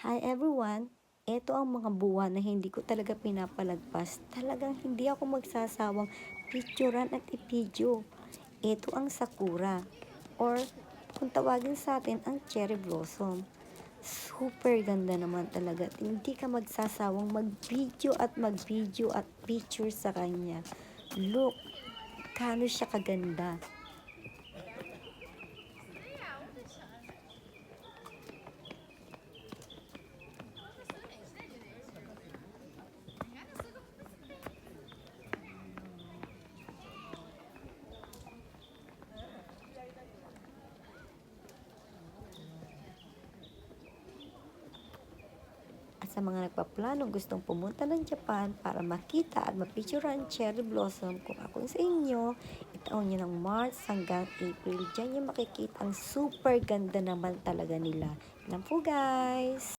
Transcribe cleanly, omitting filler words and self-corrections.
Hi everyone! Ito ang mga buwan na hindi ko talaga pinapalagpas. Talagang hindi ako magsasawang picturean at ipidyo. Ito ang sakura or kung tawagin sa atin ang cherry blossom. Super ganda naman talaga. Hindi ka magsasawang mag-video at picture sa kanya. Look, kano siya kaganda. At sa mga nagpaplano gustong pumunta ng Japan para makita at mapicture ang cherry blossom, kung ako sa inyo, itaon nyo ng March hanggang April. Diyan nyo makikita ang super ganda naman talaga nila. Yan po guys!